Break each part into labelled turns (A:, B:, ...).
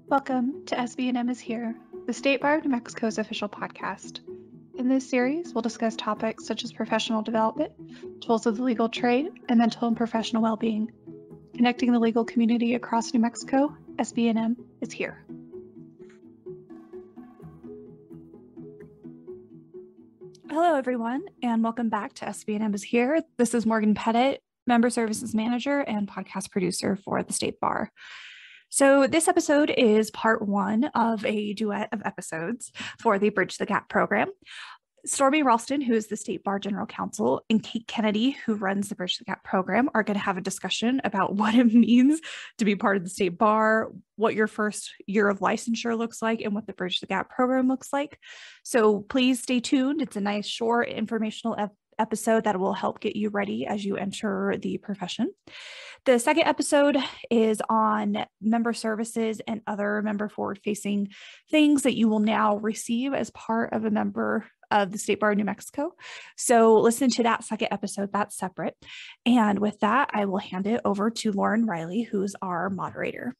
A: Welcome to SBNM is Here, the State Bar of New Mexico's official podcast. In this series, we'll discuss topics such as professional development, tools of the legal trade, and mental and professional well-being. Connecting the legal community across New Mexico, SBNM is here. Hello, everyone, and welcome back to SBNM is Here. This is Morgan Pettit, Member Services Manager and podcast producer for the State Bar. So this episode is part one of a duet of episodes for the Bridge the Gap program. Stormy Ralstin, who is the State Bar General Counsel, and Kate Kennedy, who runs the Bridge the Gap program, are going to have a discussion about what it means to be part of the State Bar, what your first year of licensure looks like, and what the Bridge the Gap program looks like. So please stay tuned. It's a nice, short, informational episode that will help get you ready as you enter the profession. The second episode is on member services and other member forward-facing things that you will now receive as part of a member of the State Bar of New Mexico. So listen to that second episode, that's separate. And with that, I will hand it over to Lauren Riley, who's our moderator.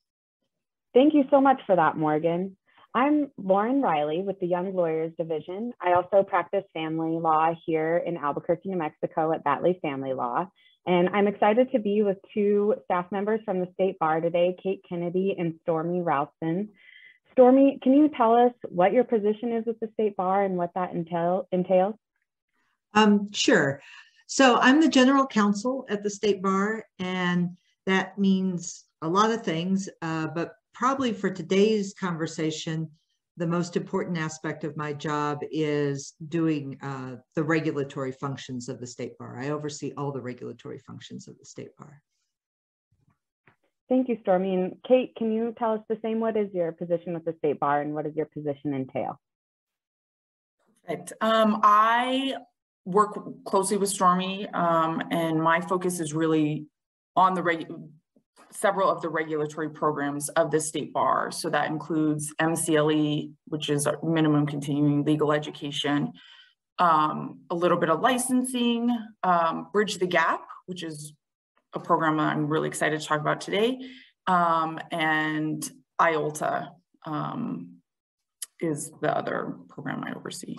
B: Thank you so much for that, Morgan. I'm Lauren Riley with the Young Lawyers Division. I also practice family law here in Albuquerque, New Mexico at Batley Family Law. And I'm excited to be with two staff members from the State Bar today, Kate Kennedy and Stormy Ralstin. Stormy, can you tell us what your position is with the State Bar and what that entails?
C: Sure. So I'm the General Counsel at the State Bar, and that means a lot of things, but probably for today's conversation, the most important aspect of my job is doing the regulatory functions of the State Bar. I oversee all the regulatory functions of the State Bar.
B: Thank you, Stormy. And Kate, can you tell us the same? What is your position with the State Bar and what does your position entail?
D: Perfect. I work closely with Stormy and my focus is really on the several of the regulatory programs of the State Bar. So that includes MCLE, which is minimum continuing legal education, a little bit of licensing, Bridge the Gap, which is a program I'm really excited to talk about today, and IOLTA is the other program I oversee.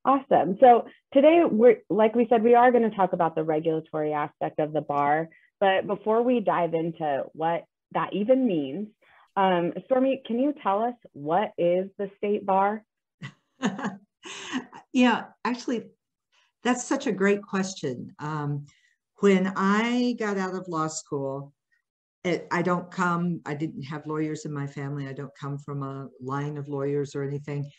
B: Awesome. So today, like we said, we are going to talk about the regulatory aspect of the bar. But before we dive into what that even means, Stormy, can you tell us what is the State Bar?
C: Yeah, actually, that's such a great question. When I got out of law school, I didn't have lawyers in my family. I don't come from a line of lawyers or anything.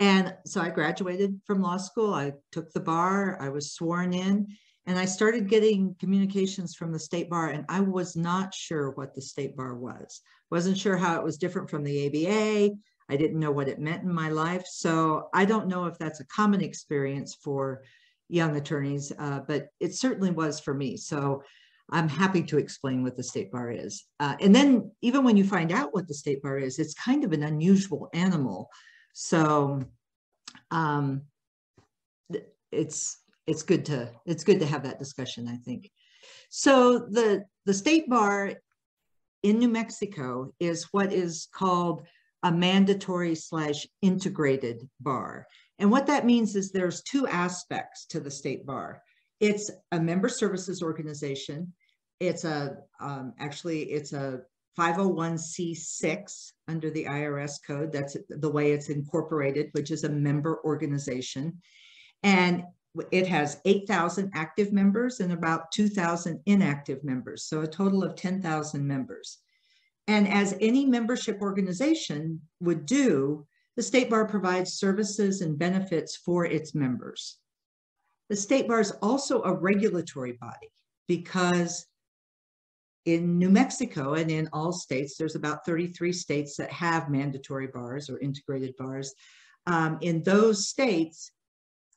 C: And so I graduated from law school. I took the bar, I was sworn in, and I started getting communications from the State Bar, and I was not sure what the State Bar was. Wasn't sure how it was different from the ABA. I didn't know what it meant in my life. So I don't know if that's a common experience for young attorneys, but it certainly was for me. So I'm happy to explain what the State Bar is. And then even when you find out what the State Bar is, it's kind of an unusual animal. So it's good to have that discussion, I think. So the State Bar in New Mexico is what is called a mandatory / integrated bar. And what that means is there's two aspects to the State Bar. It's a member services organization. It's actually it's a 501c6 under the IRS code. That's the way it's incorporated, which is a member organization. And it has 8,000 active members and about 2,000 inactive members. So a total of 10,000 members. And as any membership organization would do, the State Bar provides services and benefits for its members. The State Bar is also a regulatory body because in New Mexico and in all states, there's about 33 states that have mandatory bars or integrated bars. In those states,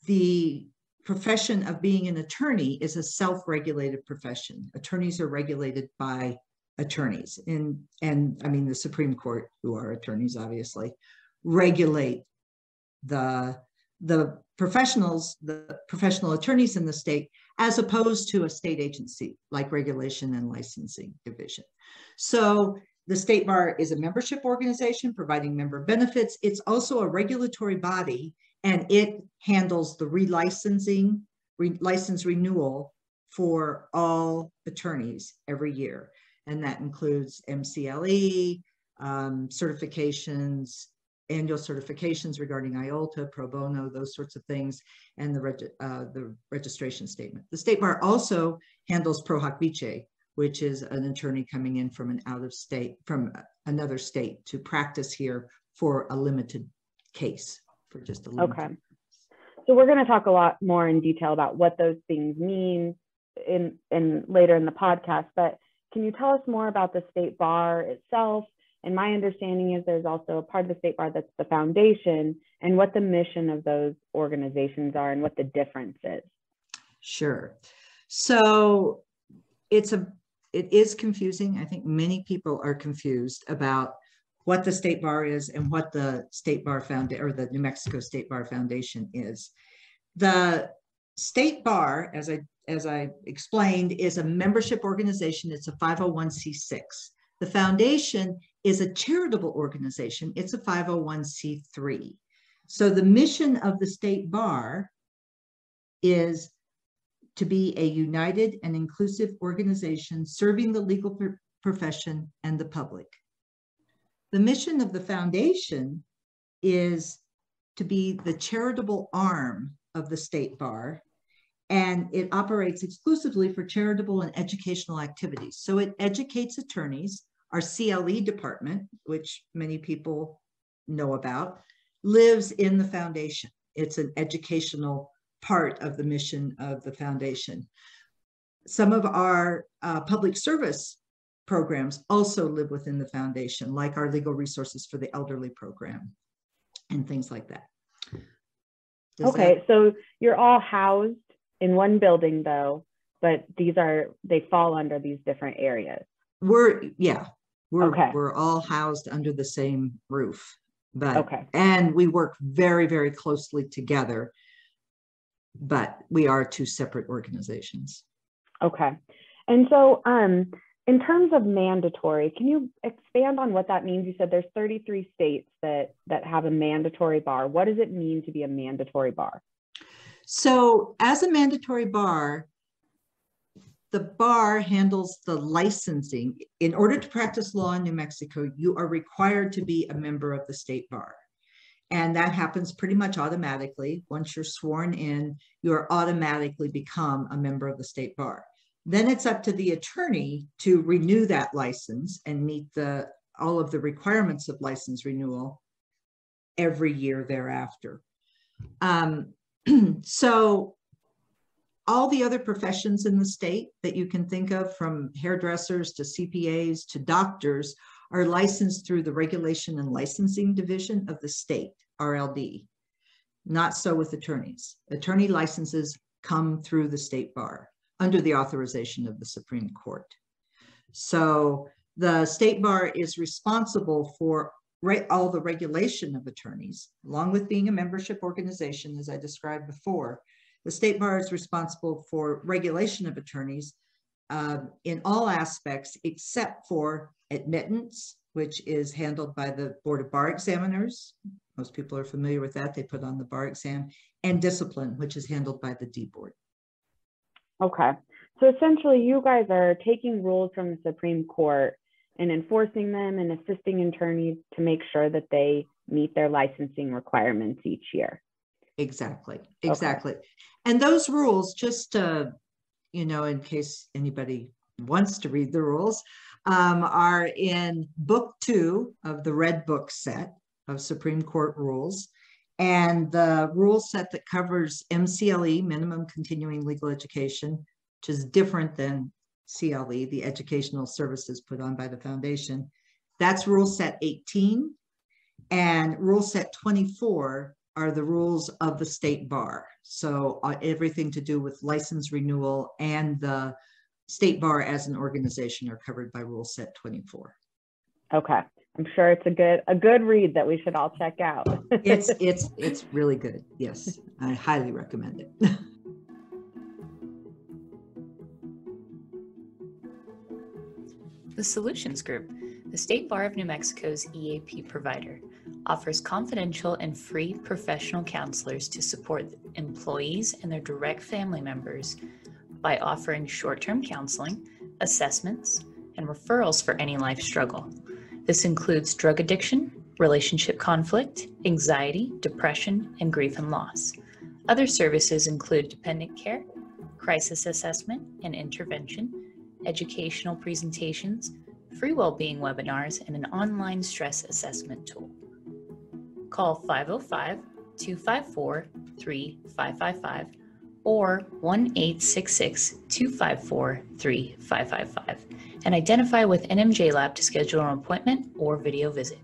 C: the profession of being an attorney is a self-regulated profession. Attorneys are regulated by attorneys. And I mean, the Supreme Court, who are attorneys, obviously, regulate the professionals, the professional attorneys in the state as opposed to a state agency like Regulation and Licensing Division. So the State Bar is a membership organization providing member benefits. It's also a regulatory body, and it handles the license renewal for all attorneys every year. And that includes MCLE, certifications, annual certifications regarding IOLTA, pro bono, those sorts of things, and the registration statement. The State Bar also handles pro hac vice, which is an attorney coming in from from another state to practice here for a limited case, for just a limited.
B: Okay. So we're going to talk a lot more in detail about what those things mean in later in the podcast, but can you tell us more about the State Bar itself? And my understanding is there's also a part of the State Bar that's the foundation, and what the mission of those organizations are and what the difference is.
C: Sure. So it is confusing. I think many people are confused about what the State Bar is and what the State Bar or the New Mexico State Bar Foundation is. The State Bar, as I explained, is a membership organization. It's a 501c6. The foundation is a charitable organization. It's a 501c3. So the mission of the State Bar is to be a united and inclusive organization serving the legal profession and the public. The mission of the foundation is to be the charitable arm of the State Bar, and it operates exclusively for charitable and educational activities. So it educates attorneys. Our CLE department, which many people know about, lives in the foundation. It's an educational part of the mission of the foundation. Some of our public service programs also live within the foundation, like our legal resources for the elderly program and things like that.
B: So you're all housed in one building though, but they fall under these different areas. We're all housed under the same roof,
C: and we work very, very closely together, but we are two separate organizations.
B: Okay. And so in terms of mandatory, can you expand on what that means? You said there's 33 states that have a mandatory bar. What does it mean to be a mandatory bar?
C: So as a mandatory bar, the bar handles the licensing. In order to practice law in New Mexico, you are required to be a member of the State Bar. And that happens pretty much automatically. Once you're sworn in, you are automatically become a member of the State Bar. Then it's up to the attorney to renew that license and meet all of the requirements of license renewal every year thereafter. So all the other professions in the state that you can think of, from hairdressers to CPAs to doctors, are licensed through the Regulation and Licensing Division of the state, RLD. Not so with attorneys. Attorney licenses come through the State Bar under the authorization of the Supreme Court. So the State Bar is responsible for all the regulation of attorneys, along with being a membership organization, as I described before. The State Bar is responsible for regulation of attorneys in all aspects except for admittance, which is handled by the Board of Bar Examiners. Most people are familiar with that. They put on the bar exam, and discipline, which is handled by the D Board.
B: Okay. So essentially you guys are taking rules from the Supreme Court and enforcing them and assisting attorneys to make sure that they meet their licensing requirements each year. Exactly.
C: Okay. And those rules, just in case anybody wants to read the rules, are in Book 2 of the Red Book set of Supreme Court rules. And the rule set that covers MCLE, minimum continuing legal education, which is different than CLE, the educational services put on by the foundation, that's rule set 18. And rule set 24 are the rules of the State Bar. So everything to do with license renewal and the State Bar as an organization are covered by rule set 24.
B: Okay. I'm sure it's a good read that we should all check out.
C: It's really good. Yes, I highly recommend it.
E: The Solutions Group, the State Bar of New Mexico's EAP provider, offers confidential and free professional counselors to support employees and their direct family members by offering short-term counseling, assessments, and referrals for any life struggle. This includes drug addiction, relationship conflict, anxiety, depression, and grief and loss. Other services include dependent care, crisis assessment and intervention, educational presentations, free well-being webinars, and an online stress assessment tool. Call 505-254-3555 or 1-866-254-3555 and identify with NMJ Lab to schedule an appointment or video visit.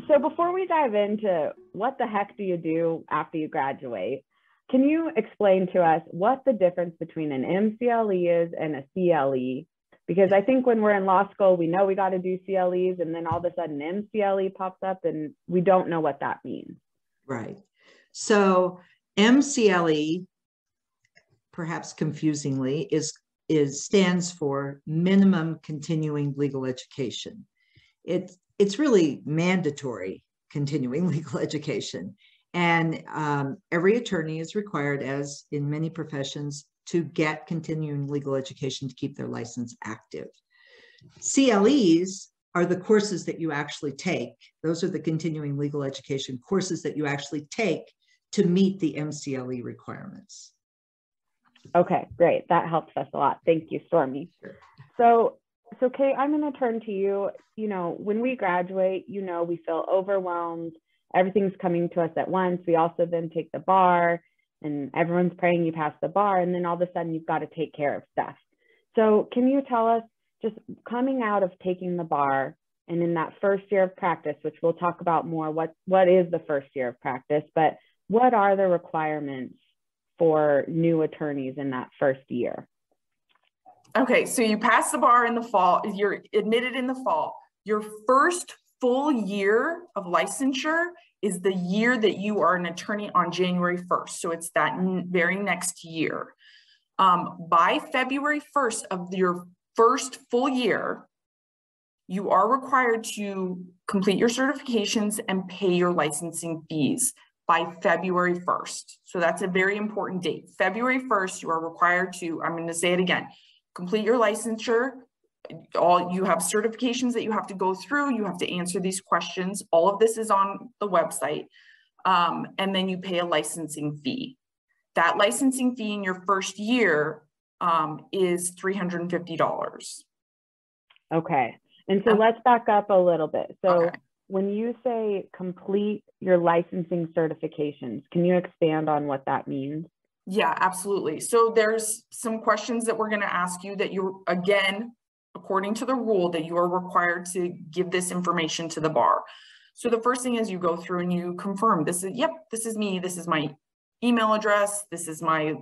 B: So before we dive into what the heck do you do after you graduate, can you explain to us what the difference between an MCLE is and a CLE? Because I think when we're in law school, we know we got to do CLEs, and then all of a sudden MCLE pops up and we don't know what that means.
C: Right. So MCLE, perhaps confusingly, stands for Minimum Continuing Legal Education. It's really mandatory continuing legal education. And every attorney is required, as in many professions, to get continuing legal education to keep their license active. CLEs are the courses that you actually take. Those are the continuing legal education courses that you actually take to meet the MCLE requirements.
B: Okay, great. That helps us a lot. Thank you, Stormy.
C: Sure.
B: So Kate, I'm going to turn to you. You know, when we graduate, you know, we feel overwhelmed. Everything's coming to us at once. We also then take the bar and everyone's praying you pass the bar. And then all of a sudden you've got to take care of stuff. So can you tell us, just coming out of taking the bar and in that first year of practice, which we'll talk about more, what is the first year of practice, but what are the requirements for new attorneys in that first year?
D: Okay, so you pass the bar in the fall, you're admitted in the fall. Your first full year of licensure is the year that you are an attorney on January 1st. So it's that very next year. By February 1st of your first full year, you are required to complete your certifications and pay your licensing fees by February 1st. So that's a very important date. February 1st, you are required to, I'm going to say it again, complete your licensure. You have certifications that you have to go through. You have to answer these questions. All of this is on the website. And then you pay a licensing fee. That licensing fee in your first year is $350.
B: Okay. And so let's back up a little bit. So
D: okay.
B: When you say complete your licensing certifications, can you expand on what that means?
D: Yeah, absolutely. So there's some questions that we're going to ask you that you, again, according to the rule, that you are required to give this information to the bar. So the first thing is you go through and you confirm this is, yep, this is me. This is my email address. This is my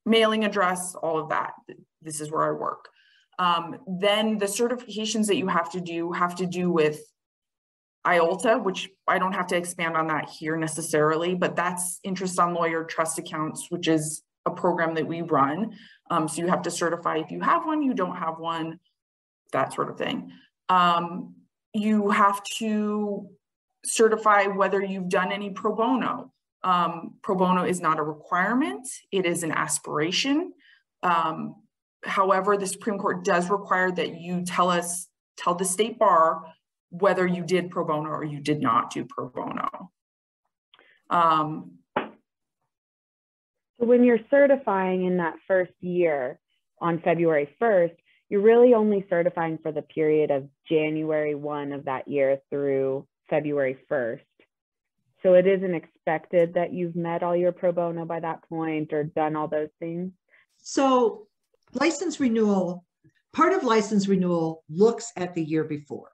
D: mailing address, all of that. This is where I work. Then the certifications that you have to do with IOLTA, which I don't have to expand on that here necessarily, but that's interest on lawyer trust accounts, which is a program that we run. So you have to certify if you have one, you don't have one, that sort of thing. You have to certify whether you've done any pro bono. Pro bono is not a requirement, it is an aspiration. However, the Supreme Court does require that you tell the state bar whether you did pro bono or you did not do pro bono.
B: So when you're certifying in that first year on February 1st, you're really only certifying for the period of January 1 of that year through February 1st. So it isn't expected that you've met all your pro bono by that point or done all those things?
C: So license renewal, part of license renewal looks at the year before,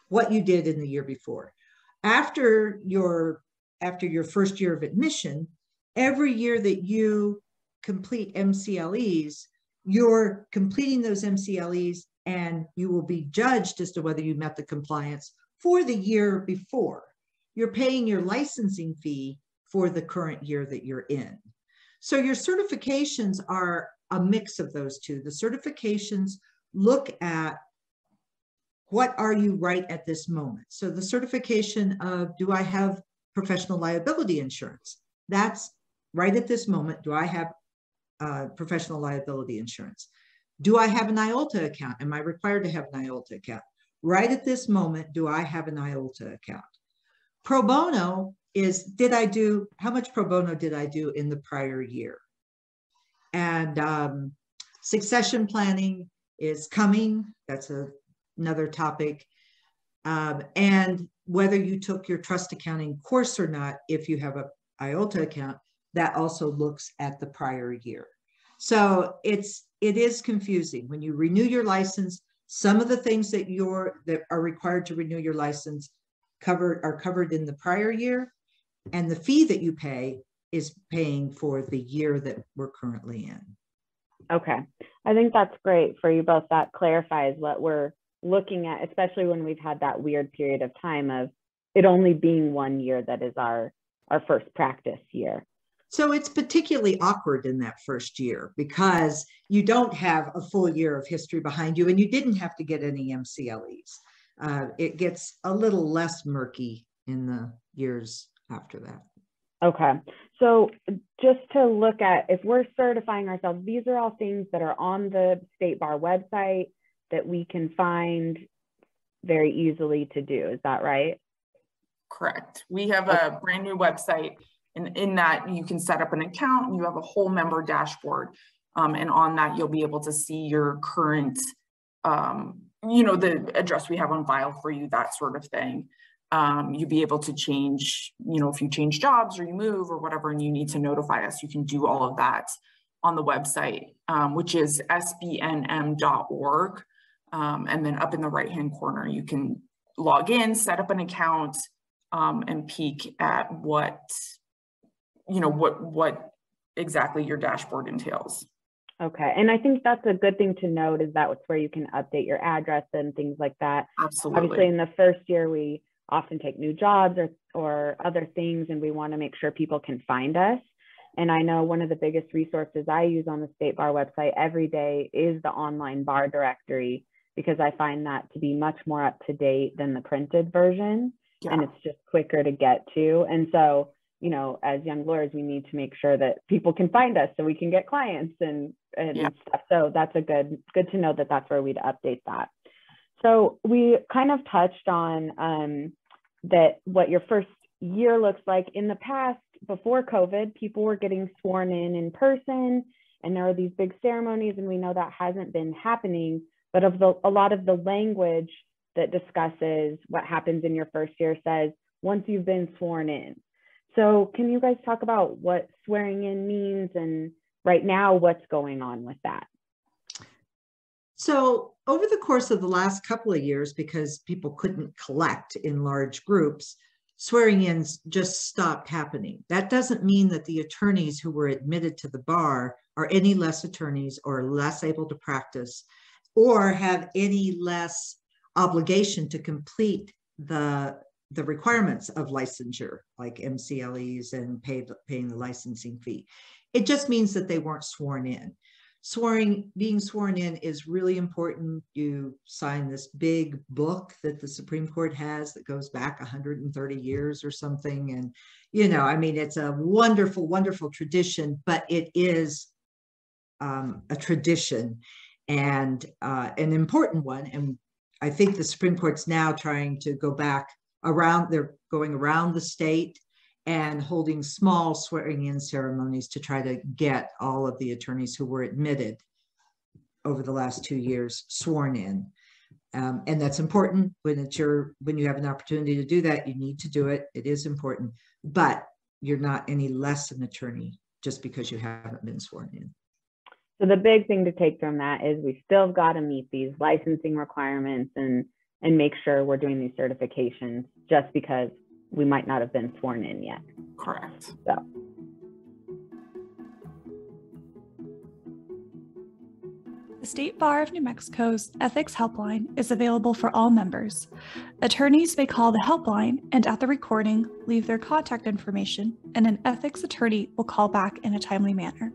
C: what you did in the year before. After your first year of admission, every year that you complete MCLEs, you're completing those MCLEs and you will be judged as to whether you met the compliance for the year before. You're paying your licensing fee for the current year that you're in. So your certifications are a mix of those two. The certifications look at what are you right at this moment. So the certification of, do I have professional liability insurance? That's right at this moment. Do I have professional liability insurance? Do I have an IOLTA account? Am I required to have an IOLTA account? Right at this moment, do I have an IOLTA account? Pro bono is, how much pro bono did I do in the prior year? And succession planning is coming. That's another topic. And whether you took your trust accounting course or not, if you have an IOLTA account, that also looks at the prior year. So it is confusing. When you renew your license, some of the things that are required to renew your license are covered in the prior year, and the fee that you pay is paying for the year that we're currently in.
B: Okay. I think that's great for you both. That clarifies what we're looking at, especially when we've had that weird period of time of it only being 1 year that is our first practice year.
C: So it's particularly awkward in that first year because you don't have a full year of history behind you and you didn't have to get any MCLEs. It gets a little less murky in the years after that.
B: Okay. So just to look at, if we're certifying ourselves, these are all things that are on the State Bar website that we can find very easily to do. Is that right?
D: Correct. We have a brand new website, and in that you can set up an account. You have a whole member dashboard, and on that you'll be able to see your current, the address we have on file for you, that sort of thing. You'll be able to change, if you change jobs or you move or whatever, and you need to notify us, you can do all of that on the website, which is SBNM.org. And then up in the right-hand corner, you can log in, set up an account, and peek at what exactly your dashboard entails.
B: Okay. And I think that's a good thing to note, is that it's where you can update your address and things like that.
D: Absolutely.
B: Obviously, in the first year, we often take new jobs or other things, and we want to make sure people can find us. And I know one of the biggest resources I use on the State Bar website every day is the online bar directory, because I find that to be much more up to date than the printed version. Yeah. And it's just quicker to get to. And so, as young lawyers, we need to make sure that people can find us so we can get clients and yeah. stuff. So that's a good to know that that's where we'd update that. So we kind of touched on that what your first year looks like. In the past, before COVID, people were getting sworn in person, and there are these big ceremonies, and we know that hasn't been happening. But a lot of the language that discusses what happens in your first year says, once you've been sworn in. So can you guys talk about what swearing in means, and right now what's going on with that?
C: So over the course of the last couple of years, because people couldn't collect in large groups, swearing in just stopped happening. That doesn't mean that the attorneys who were admitted to the bar are any less attorneys or less able to practice or have any less obligation to complete the requirements of licensure, like MCLEs and paying the licensing fee. It just means that they weren't sworn in. Being sworn in is really important. You sign this big book that the Supreme Court has that goes back 130 years or something. And, it's a wonderful, wonderful tradition, but it is a tradition and an important one. And I think the Supreme Court's now trying to go back around, they're going around the state and holding small swearing-in ceremonies to try to get all of the attorneys who were admitted over the last 2 years sworn in. And that's important. When you have an opportunity to do that, you need to do it. It is important, but you're not any less an attorney just because you haven't been sworn in.
B: So the big thing to take from that is we still got to meet these licensing requirements and make sure we're doing these certifications just because we might not have been sworn in yet.
D: Correct.
A: The State Bar of New Mexico's Ethics Helpline is available for all members. Attorneys may call the helpline and at the recording, leave their contact information, and an ethics attorney will call back in a timely manner.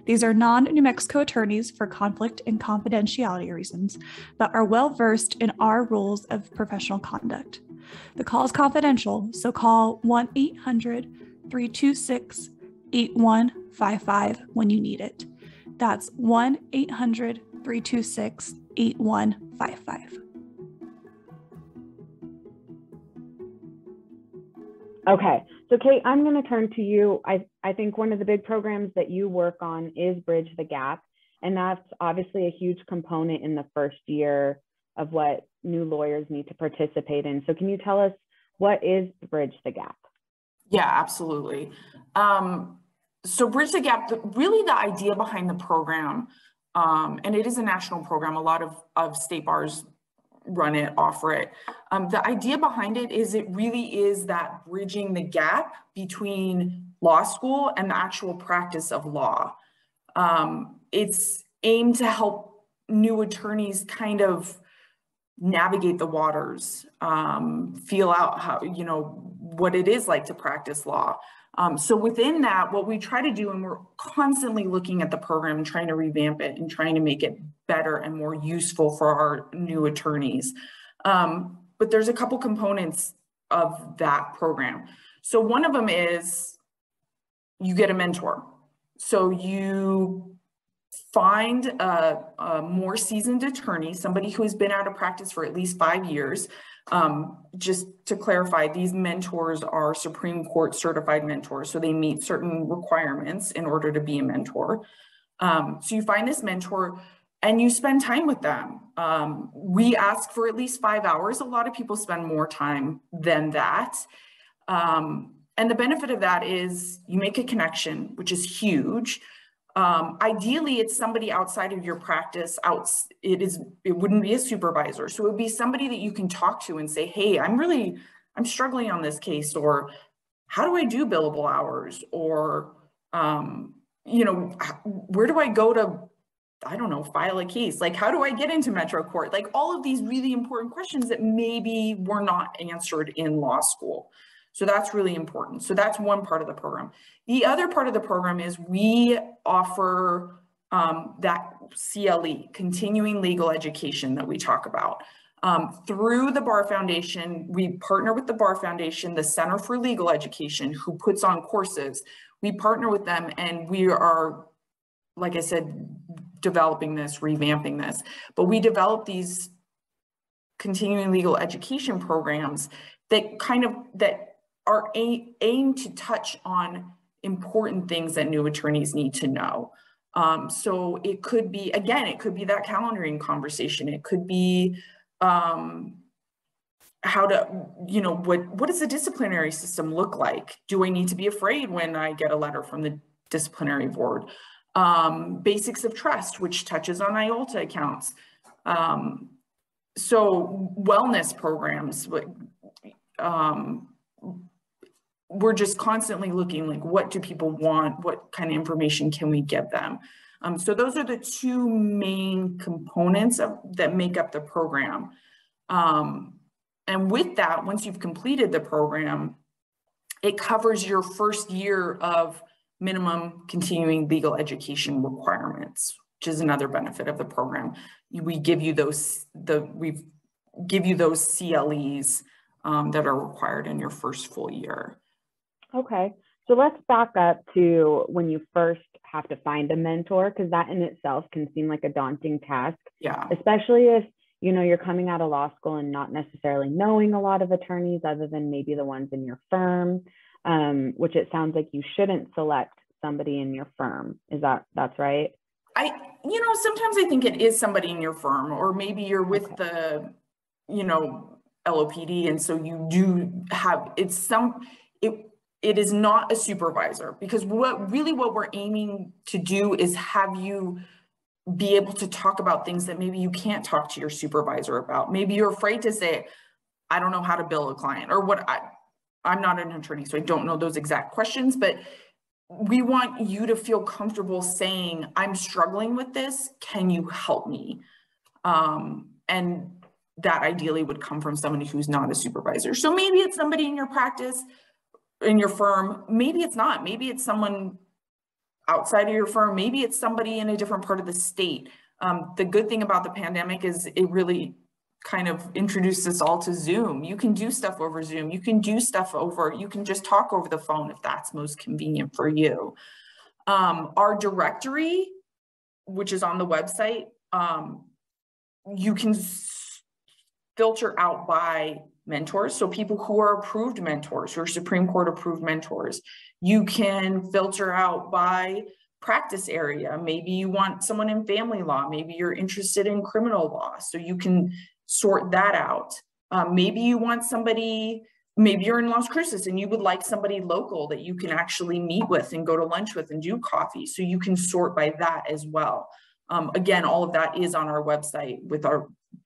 A: These are non-New Mexico attorneys for conflict and confidentiality reasons, but are well versed in our rules of professional conduct. The call is confidential, so call 1-800-326-8155 when you need it. That's 1-800-326-8155.
B: Okay, so Kate, I'm going to turn to you. I think one of the big programs that you work on is Bridge the Gap, and that's obviously a huge component in the first year of what new lawyers need to participate in. So can you tell us, what is Bridge the Gap?
D: Yeah, absolutely. So Bridge the Gap, really the idea behind the program, and it is a national program, a lot of state bars run it, offer it. The idea behind it is it really is that bridging the gap between law school and the actual practice of law. It's aimed to help new attorneys kind of navigate the waters, feel out how, what it is like to practice law. So within that, what we try to do, and we're constantly looking at the program and trying to revamp it and trying to make it better and more useful for our new attorneys. But there's a couple components of that program. So one of them is you get a mentor. So you find a more seasoned attorney, somebody who has been out of practice for at least 5 years. Just to clarify, these mentors are Supreme Court certified mentors, so they meet certain requirements in order to be a mentor. So you find this mentor and you spend time with them. We ask for at least 5 hours. A lot of people spend more time than that. And the benefit of that is you make a connection, which is huge. Ideally, it's somebody outside of your practice. It wouldn't be a supervisor. So it would be somebody that you can talk to and say, hey, I'm struggling on this case, or how do I do billable hours? Or, where do I go to, I don't know, file a case? Like, how do I get into Metro Court? Like all of these really important questions that maybe were not answered in law school. So that's really important. So that's one part of the program. The other part of the program is we offer that CLE, continuing legal education, that we talk about. Through the Bar Foundation, we partner with the Bar Foundation, the Center for Legal Education, who puts on courses. We partner with them, and we are, like I said, developing this, revamping this. But we develop these continuing legal education programs that are aimed to touch on important things that new attorneys need to know. So it could be, again, it could be that calendaring conversation. It could be how to, what does the disciplinary system look like? Do I need to be afraid when I get a letter from the disciplinary board? Basics of trust, which touches on IOLTA accounts. So wellness programs, we're just constantly looking, like, what do people want? What kind of information can we give them? So those are the two main components that make up the program. And with that, once you've completed the program, it covers your first year of minimum continuing legal education requirements, which is another benefit of the program. We give you those, CLEs that are required in your first full year.
B: Okay, so let's back up to when you first have to find a mentor, because that in itself can seem like a daunting task.
D: Yeah.
B: Especially if, you're coming out of law school and not necessarily knowing a lot of attorneys other than maybe the ones in your firm, which it sounds like you shouldn't select somebody in your firm. That's right?
D: Sometimes I think it is somebody in your firm, or maybe you're with the, LOPD. And so you do have, it is not a supervisor, because what we're aiming to do is have you be able to talk about things that maybe you can't talk to your supervisor about. Maybe you're afraid to say, I don't know how to bill a client, or I'm not an attorney, so I don't know those exact questions, but we want you to feel comfortable saying, I'm struggling with this, can you help me? And that ideally would come from somebody who's not a supervisor. So maybe it's somebody in your practice, in your firm, maybe it's not, maybe it's someone outside of your firm, maybe it's somebody in a different part of the state. The good thing about the pandemic is it really kind of introduced us all to Zoom. You can do stuff over Zoom. You can do stuff you can just talk over the phone if that's most convenient for you. Our directory, which is on the website, you can filter out by mentors. So people who are approved mentors, who are Supreme Court approved mentors. You can filter out by practice area. Maybe you want someone in family law. Maybe you're interested in criminal law. So you can sort that out. Maybe you want somebody, maybe you're in Las Cruces and you would like somebody local that you can actually meet with and go to lunch with and do coffee. So you can sort by that as well. Again, all of that is on our website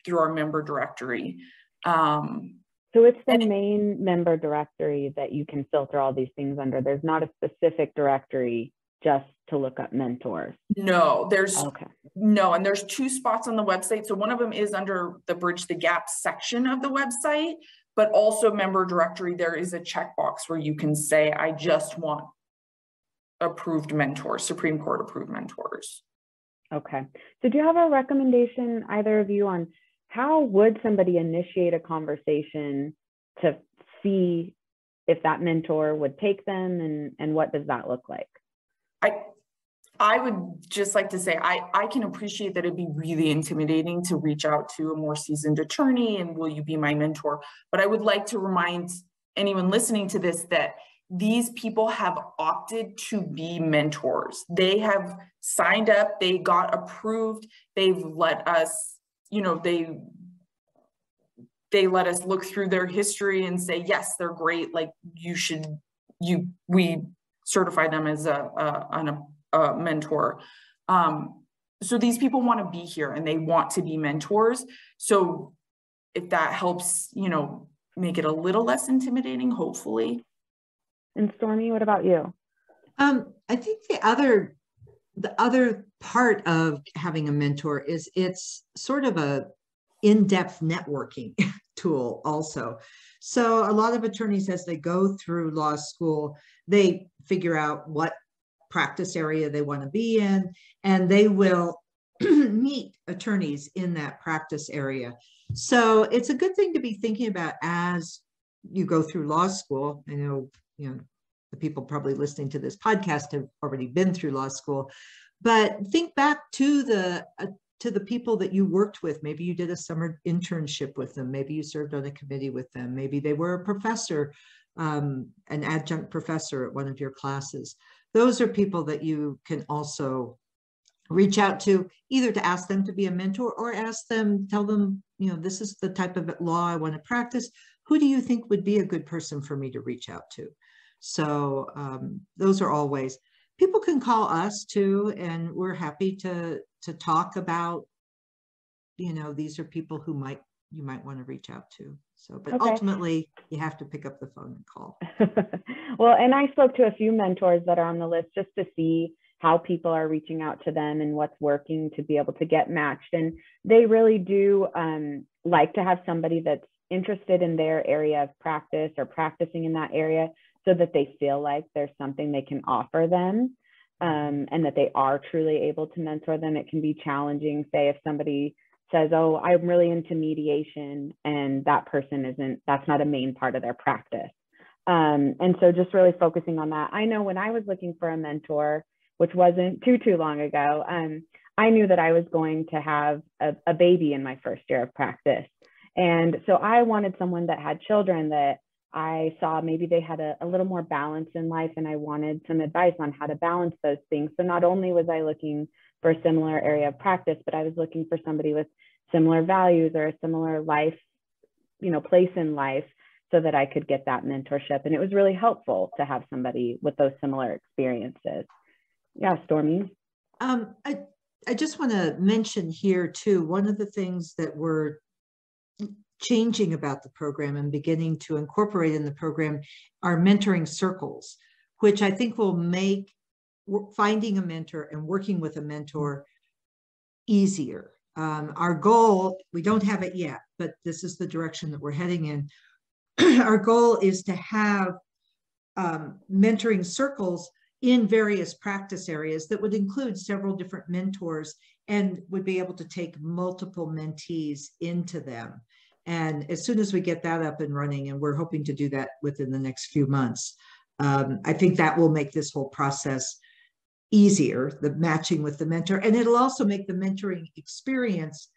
D: through our member directory.
B: So it's the main member directory that you can filter all these things under. There's not a specific directory just to look up mentors.
D: No, and there's 2 spots on the website. So one of them is under the Bridge the Gap section of the website, but also member directory, there is a checkbox where you can say, I just want approved mentors, Supreme Court approved mentors.
B: Okay. So do you have a recommendation, either of you, on how would somebody initiate a conversation to see if that mentor would take them, and what does that look like?
D: I would just like to say, I can appreciate that it'd be really intimidating to reach out to a more seasoned attorney and will you be my mentor? But I would like to remind anyone listening to this that these people have opted to be mentors. They have signed up, they got approved, they've let us, they let us look through their history and say, yes, they're great. Like we certify them as a mentor. So these people want to be here and they want to be mentors. So if that helps, make it a little less intimidating, hopefully.
B: And Stormy, what about you?
C: I think the other part of having a mentor is it's sort of a in-depth networking tool also. So a lot of attorneys, as they go through law school, they figure out what practice area they want to be in, and they will meet attorneys in that practice area. So it's a good thing to be thinking about as you go through law school. I know, the people probably listening to this podcast have already been through law school, but think back to the people that you worked with. Maybe you did a summer internship with them. Maybe you served on a committee with them. Maybe they were a professor, an adjunct professor at one of your classes. Those are people that you can also reach out to, either to ask them to be a mentor or tell them, this is the type of law I want to practice. Who do you think would be a good person for me to reach out to? So those are all ways. People can call us too, and we're happy to talk about, these are people who you might want to reach out to. So, but okay. Ultimately you have to pick up the phone and call.
B: Well, and I spoke to a few mentors that are on the list just to see how people are reaching out to them and what's working to be able to get matched. And they really do like to have somebody that's interested in their area of practice or practicing in that area, so that they feel like there's something they can offer them, and that they are truly able to mentor them. It can be challenging, say, if somebody says, oh, I'm really into mediation, and that person that's not a main part of their practice. And so just really focusing on that. I know when I was looking for a mentor, which wasn't too long ago, I knew that I was going to have a baby in my first year of practice. And so I wanted someone that had children that I saw maybe they had a little more balance in life, and I wanted some advice on how to balance those things. So not only was I looking for a similar area of practice, but I was looking for somebody with similar values or a similar life, place in life, so that I could get that mentorship. And it was really helpful to have somebody with those similar experiences. Yeah, Stormy.
C: I just want to mention here too, one of the things that we're changing about the program and beginning to incorporate in the program are mentoring circles, which I think will make finding a mentor and working with a mentor easier. Our goal, we don't have it yet, but this is the direction that we're heading in. Our goal is to have mentoring circles in various practice areas that would include several different mentors and would be able to take multiple mentees into them. And as soon as we get that up and running, and we're hoping to do that within the next few months, I think that will make this whole process easier, the matching with the mentor. And it'll also make the mentoring experience,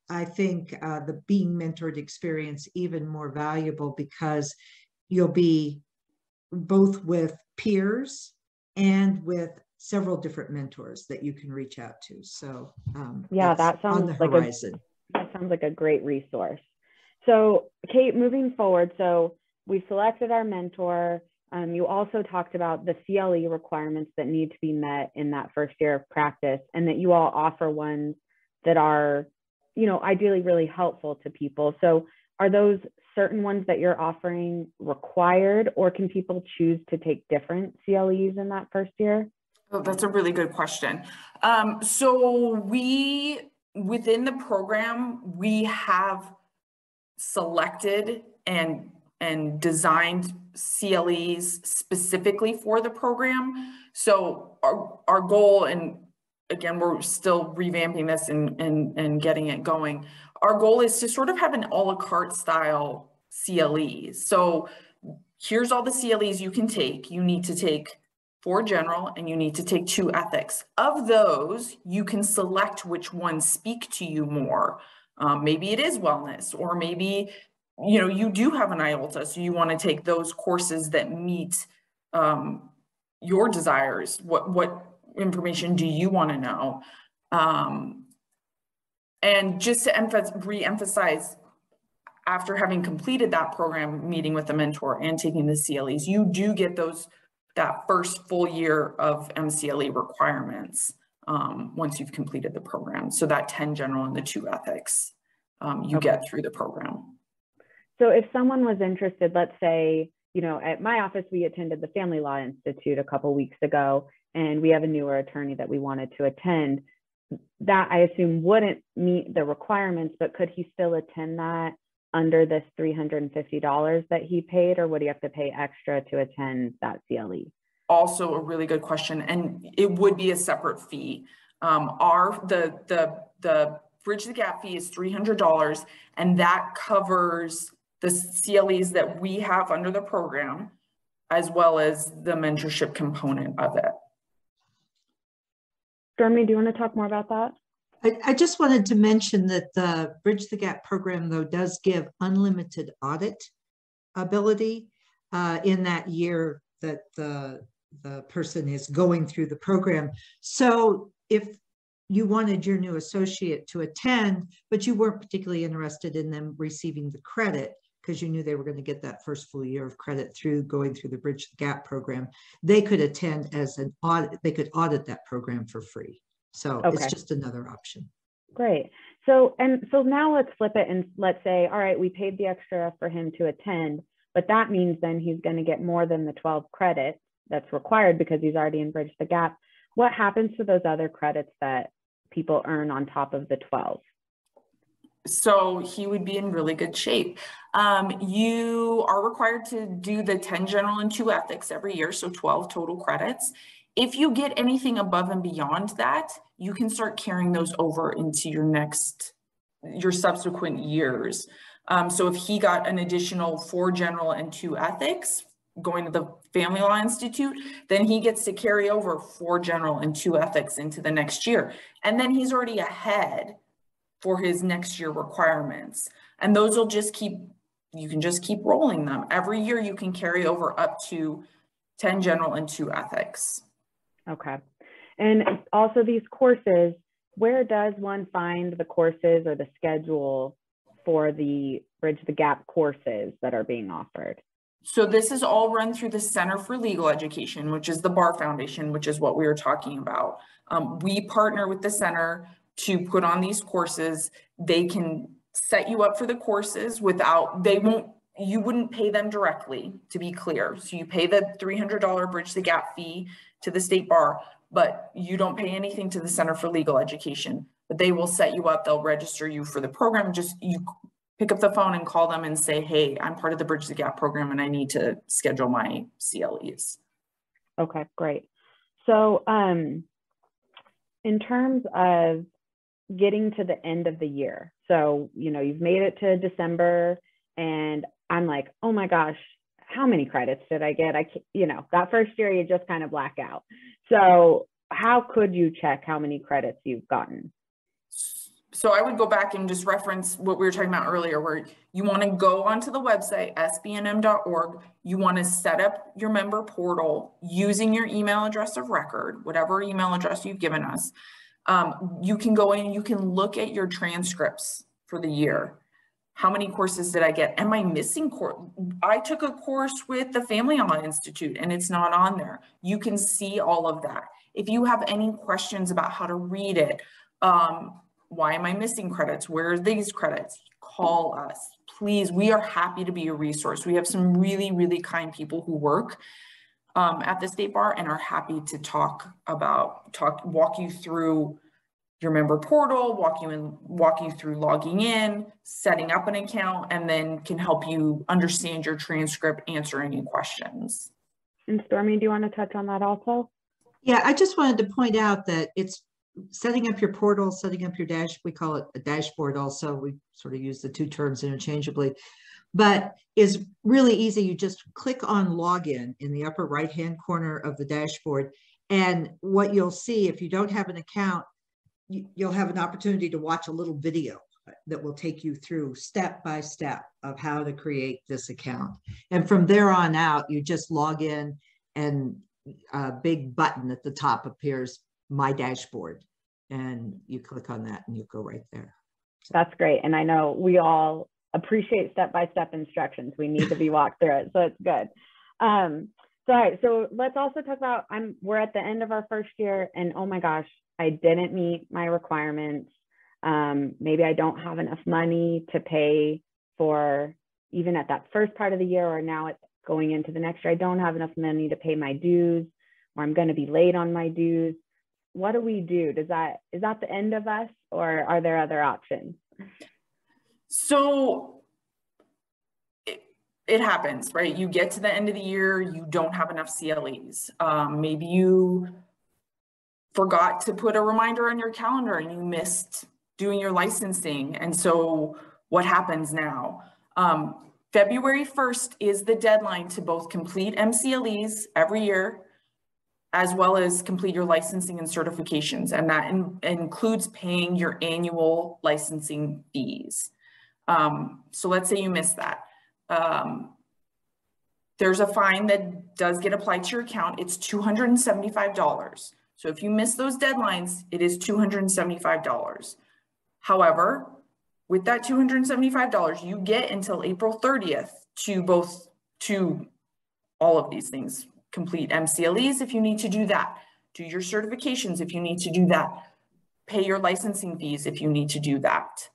C: I think, the being mentored experience even more valuable, because you'll be both with peers and with several different mentors that you can reach out to. So
B: yeah, that sounds
C: on the horizon.
B: That sounds like a great resource. So Kate, moving forward, so we selected our mentor. You also talked about the CLE requirements that need to be met in that first year of practice, and that you all offer ones that are, you know, ideally really helpful to people. So are those certain ones that you're offering required, or can people choose to take different CLEs in that first year?
D: Oh, that's a really good question. So within the program, we have selected and designed CLEs specifically for the program. So our goal, and again, we're still revamping this and getting it going. Our goal is to sort of have an a la carte style CLEs. So here's all the CLEs you can take. You need to take 4 general and you need to take 2 ethics. Of those, you can select which ones speak to you more. Maybe it is wellness, or maybe, you know, you do have an IOLTA, so you want to take those courses that meet your desires. What information do you want to know? And just to re-emphasize, after having completed that program, meeting with a mentor and taking the CLEs, you do get that first full year of MCLE requirements once you've completed the program. So that 10 general and the 2 ethics you get through the program.
B: So if someone was interested, let's say, you know, at my office, we attended the Family Law Institute a couple of weeks ago, and we have a newer attorney that we wanted to attend. That, I assume, wouldn't meet the requirements, but could he still attend that under this $350 that he paid, or would he have to pay extra to attend that CLE?
D: Also a really good question, and it would be a separate fee. The Bridge the Gap fee is $300, and that covers the CLEs that we have under the program, as well as the mentorship component of it.
B: Stormy, do you want to talk more about that?
C: I just wanted to mention that the Bridge the Gap program, though, does give unlimited audit ability in that year that the person is going through the program. So if you wanted your new associate to attend, but you weren't particularly interested in them receiving the credit because you knew they were going to get that first full year of credit through going through the Bridge the Gap program, they could attend as an audit. They could audit that program for free. So it's just another option.
B: Great. So now let's flip it and let's say, all right, we paid the extra for him to attend, but that means then he's going to get more than the 12 credits that's required because he's already in Bridge the Gap. What happens to those other credits that people earn on top of the 12?
D: So he would be in really good shape. You are required to do the 10 general and 2 ethics every year, so 12 total credits. If you get anything above and beyond that, you can start carrying those over into your subsequent years. So if he got an additional 4 general and 2 ethics going to the Family Law Institute, then he gets to carry over 4 general and 2 ethics into the next year. And then he's already ahead for his next year requirements. And those will you can just keep rolling them. Every year you can carry over up to 10 general and 2 ethics.
B: Okay. And also these courses, where does one find the courses or the schedule for the Bridge the Gap courses that are being offered?
D: So this is all run through the Center for Legal Education, which is the Bar Foundation, which is what we were talking about. We partner with the center to put on these courses. They can set you up for the courses they won't you wouldn't pay them directly, to be clear. So you pay the $300 Bridge the Gap fee to the State Bar, but you don't pay anything to the Center for Legal Education. But they will set you up, they'll register you for the program. Just you pick up the phone and call them and say, hey, I'm part of the Bridge the Gap program and I need to schedule my CLEs.
B: Okay, great. So in terms of getting to the end of the year, so, you know, you've made it to December and I'm like, oh my gosh, how many credits did I get? You know, that first year you just kind of black out. So how could you check how many credits you've gotten?
D: So I would go back and just reference what we were talking about earlier, where you want to go onto the website, sbnm.org. You want to set up your member portal using your email address of record, whatever email address you've given us. You can go in, you can look at your transcripts for the year. How many courses did I get? Am I missing course? I took a course with the Family Law Institute and it's not on there. You can see all of that. If you have any questions about how to read it, why am I missing credits? Where are these credits? Call us, please. We are happy to be a resource. We have some really, really kind people who work at the State Bar and are happy to walk you through your member portal, walk you through logging in, setting up an account, and then can help you understand your transcript, answer any questions.
B: And Stormy, do you want to touch on that also?
C: Yeah, I just wanted to point out that it's setting up your portal, setting up your we call it a dashboard also. We sort of use the two terms interchangeably, but is really easy. You just click on login in the upper right-hand corner of the dashboard. And what you'll see, if you don't have an account, you'll have an opportunity to watch a little video that will take you through step by step of how to create this account. And from there on out, you just log in and a big button at the top appears, My Dashboard, and you click on that and you go right there. So.
B: That's great. And I know we all appreciate step-by-step instructions. We need to be walked through it, so it's good. All right, so let's also talk about, we're at the end of our first year and oh my gosh, I didn't meet my requirements. Maybe I don't have enough money to pay for even at that first part of the year, or now it's going into the next year. I don't have enough money to pay my dues, or I'm going to be late on my dues. What do we do? Is that the end of us, or are there other options?
D: So it happens, right? You get to the end of the year, you don't have enough CLEs. Maybe you forgot to put a reminder on your calendar and you missed doing your licensing. And so what happens now? February 1st is the deadline to both complete MCLEs every year, as well as complete your licensing and certifications. And that includes paying your annual licensing fees. So let's say you missed that. There's a fine that does get applied to your account. It's $275. So if you miss those deadlines, it is $275. However, with that $275, you get until April 30th to all of these things. Complete MCLEs if you need to do that. Do your certifications if you need to do that. Pay your licensing fees if you need to do that.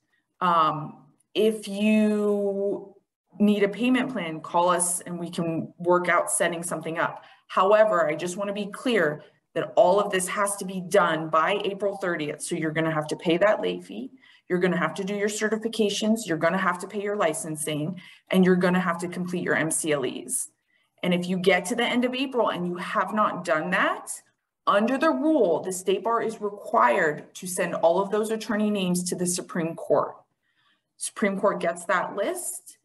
D: If you need a payment plan, call us and we can work out setting something up. However, I just want to be clear that all of this has to be done by April 30th. So you're going to have to pay that late fee. You're going to have to do your certifications. You're going to have to pay your licensing, and you're going to have to complete your MCLEs. And if you get to the end of April and you have not done that, under the rule, the State Bar is required to send all of those attorney names to the Supreme Court. Supreme Court gets that list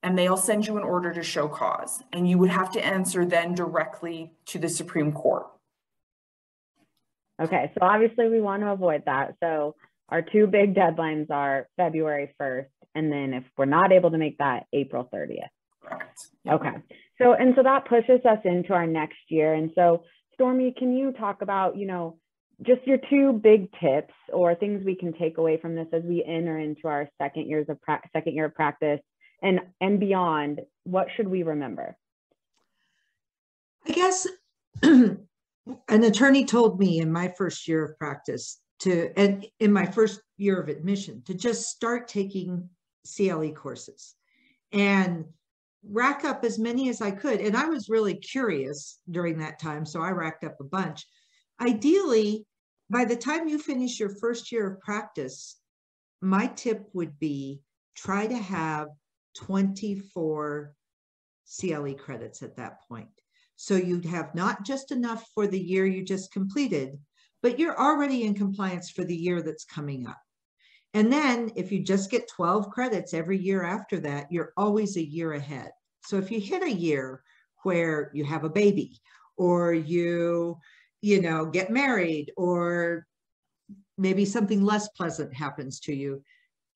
D: and they'll send you an order to show cause. And you would have to answer then directly to the Supreme Court.
B: Okay, so obviously we want to avoid that. So our two big deadlines are February 1st, and then if we're not able to make that, April 30th.
D: Correct.
B: Okay, so that pushes us into our next year. And so Stormy, can you talk about, just your two big tips or things we can take away from this as we enter into our second year of practice and beyond? What should we remember?
C: I guess an attorney told me in my first year of practice and in my first year of admission to just start taking CLE courses. And rack up as many as I could. And I was really curious during that time, so I racked up a bunch. Ideally, by the time you finish your first year of practice, my tip would be try to have 24 CLE credits at that point. So you'd have not just enough for the year you just completed, but you're already in compliance for the year that's coming up. And then if you just get 12 credits every year after that, you're always a year ahead. So if you hit a year where you have a baby, or you get married, or maybe something less pleasant happens to you,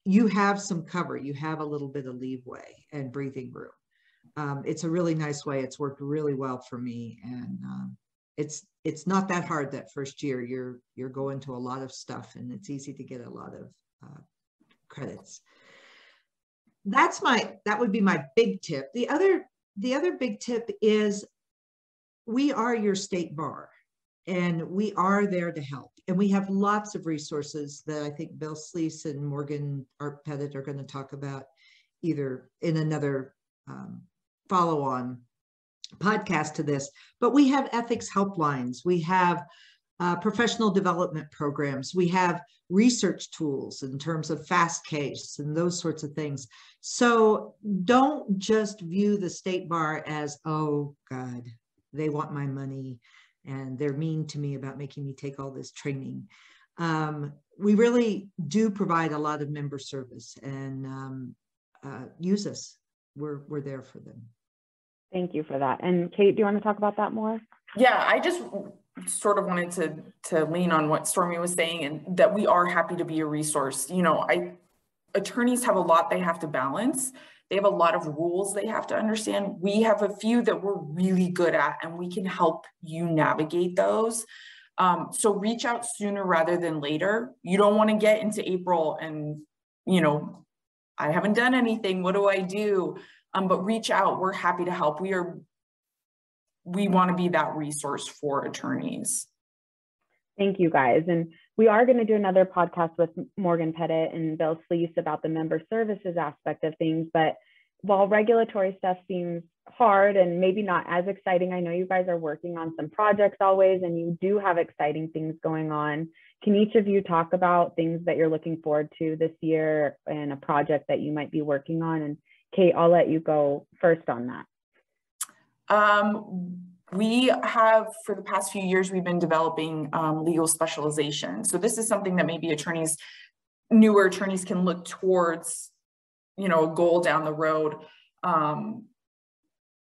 C: you have some cover. You have a little bit of leeway and breathing room. It's a really nice way. It's worked really well for me. And it's not that hard that first year. You're going to a lot of stuff, and it's easy to get a lot of credits. That would be my big tip. The other big tip is we are your state bar, and we are there to help. And we have lots of resources that I think Bill Sleece and Morgan Pettit are going to talk about either in another follow-on podcast to this. But we have ethics helplines. We have professional development programs. We have research tools in terms of fast case and those sorts of things. So don't just view the state bar as, oh God, they want my money and they're mean to me about making me take all this training. We really do provide a lot of member service, and use us. We're there for them.
B: Thank you for that. And Kate, do you want to talk about that more?
D: Yeah, I just sort of wanted to lean on what Stormy was saying, and that we are happy to be a resource. Attorneys have a lot they have to balance. They have a lot of rules they have to understand. We have a few that we're really good at, and we can help you navigate those. So reach out sooner rather than later. You don't want to get into April and, I haven't done anything. What do I do? But reach out. We're happy to help. We want to be that resource for attorneys.
B: Thank you, guys. And we are going to do another podcast with Morgan Pettit and Bill Sleece about the member services aspect of things. But while regulatory stuff seems hard and maybe not as exciting, I know you guys are working on some projects always, and you do have exciting things going on. Can each of you talk about things that you're looking forward to this year and a project that you might be working on? And Kate, I'll let you go first on that.
D: We have, for the past few years, we've been developing legal specialization. So this is something that maybe newer attorneys can look towards, a goal down the road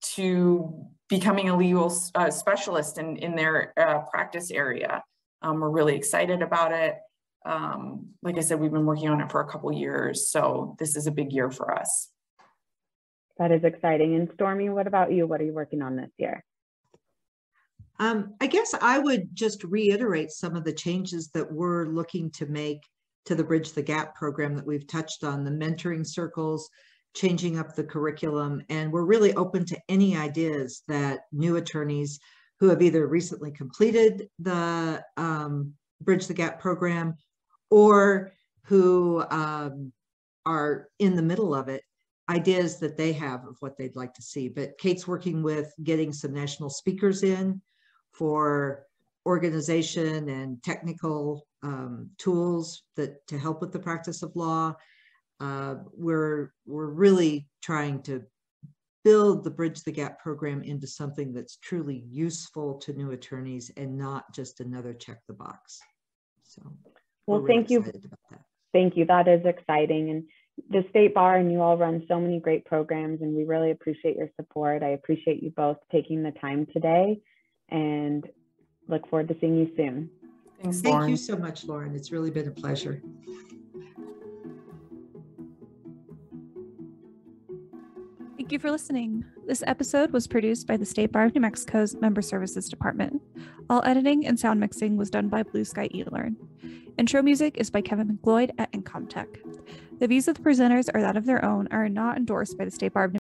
D: to becoming a legal specialist in their practice area. We're really excited about it. Like I said, we've been working on it for a couple years. So this is a big year for us.
B: That is exciting. And Stormy, what about you? What are you working on this year?
C: I guess I would just reiterate some of the changes that we're looking to make to the Bridge the Gap program that we've touched on, the mentoring circles, changing up the curriculum. And we're really open to any ideas that new attorneys who have either recently completed the Bridge the Gap program or who are in the middle of it, ideas that they have of what they'd like to see. But Kate's working with getting some national speakers in for organization and technical tools to help with the practice of law. We're really trying to build the Bridge the Gap program into something that's truly useful to new attorneys and not just another check the box. So
B: well, thank you. Thank you. That is exciting. And the State Bar and you all run so many great programs, and we really appreciate your support. I appreciate you both taking the time today, and look forward to seeing you soon.
D: Thanks, Lauren.
C: Thank you so much, Lauren. It's really been a pleasure.
A: Thank you for listening. This episode was produced by the State Bar of New Mexico's Member Services Department. All editing and sound mixing was done by Blue Sky eLearn. Intro music is by Kevin McLeod at Incomtech. The views of the presenters are that of their own, are not endorsed by the State Bar of New